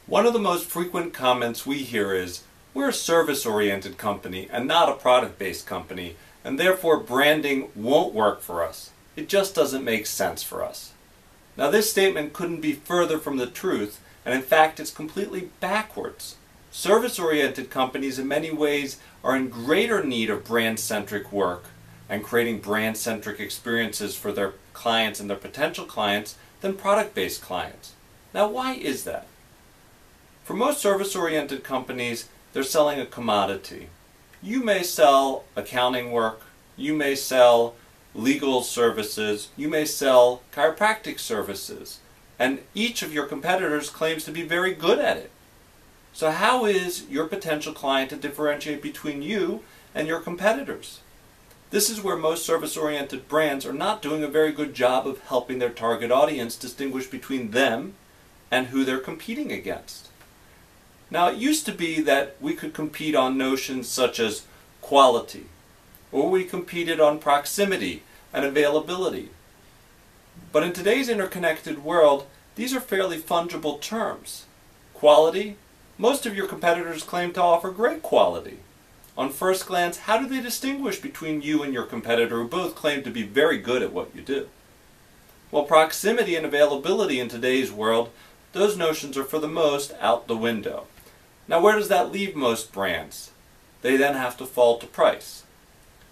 One of the most frequent comments we hear is, we're a service-oriented company and not a product-based company, and therefore branding won't work for us. It just doesn't make sense for us. Now this statement couldn't be further from the truth, and in fact it's completely backwards. Service-oriented companies in many ways are in greater need of brand-centric work and creating brand-centric experiences for their clients and their potential clients than product-based clients. Now why is that? For most service-oriented companies, they're selling a commodity. You may sell accounting work, you may sell legal services, you may sell chiropractic services, and each of your competitors claims to be very good at it. So how is your potential client to differentiate between you and your competitors? This is where most service-oriented brands are not doing a very good job of helping their target audience distinguish between them and who they're competing against. Now it used to be that we could compete on notions such as quality, or we competed on proximity and availability. But in today's interconnected world, these are fairly fungible terms. Quality, most of your competitors claim to offer great quality. On first glance, how do they distinguish between you and your competitor who both claim to be very good at what you do? Well, proximity and availability in today's world, those notions are for the most out the window. Now where does that leave most brands? They then have to fall to price.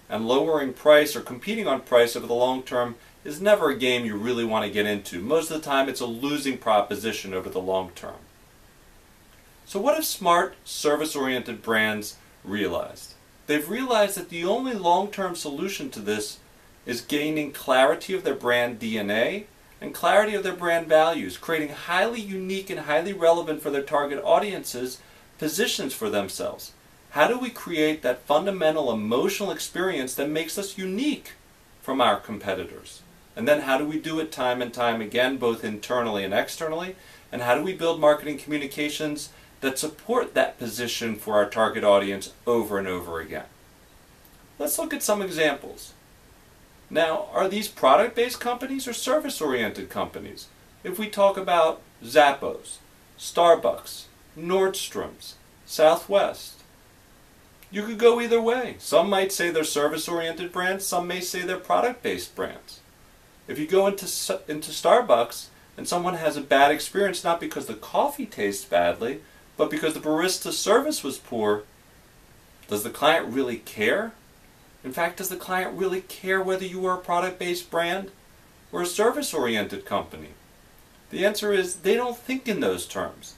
And lowering price or competing on price over the long term is never a game you really want to get into. Most of the time it's a losing proposition over the long term. So what have smart, service-oriented brands realized? They've realized that the only long-term solution to this is gaining clarity of their brand DNA and clarity of their brand values, creating highly unique and highly relevant for their target audiences positions for themselves. How do we create that fundamental emotional experience that makes us unique from our competitors? And then how do we do it time and time again, both internally and externally? And how do we build marketing communications that support that position for our target audience over and over again? Let's look at some examples. Now, are these product-based companies or service-oriented companies? If we talk about Zappos, Starbucks, Nordstrom's, Southwest, you could go either way. Some might say they're service-oriented brands, some may say they're product-based brands. If you go into Starbucks and someone has a bad experience, not because the coffee tastes badly, but because the barista service was poor, does the client really care? In fact, does the client really care whether you are a product-based brand or a service-oriented company? The answer is they don't think in those terms.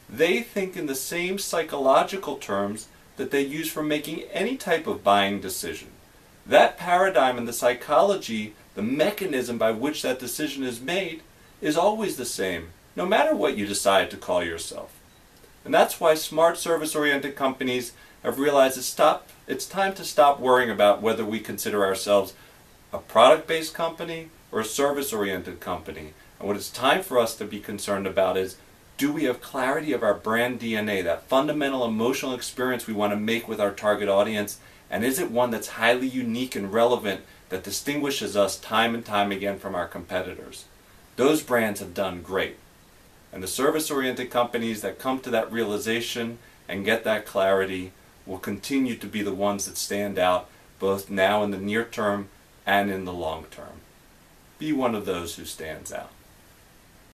They think in the same psychological terms that they use for making any type of buying decision. That paradigm and the psychology, the mechanism by which that decision is made, is always the same, no matter what you decide to call yourself. And that's why smart service-oriented companies have realized it's time to stop worrying about whether we consider ourselves a product-based company or a service-oriented company. And what it's time for us to be concerned about is, do we have clarity of our brand DNA, that fundamental emotional experience we want to make with our target audience, and is it one that's highly unique and relevant that distinguishes us time and time again from our competitors? Those brands have done great. And the service-oriented companies that come to that realization and get that clarity will continue to be the ones that stand out both now in the near term and in the long term. Be one of those who stands out.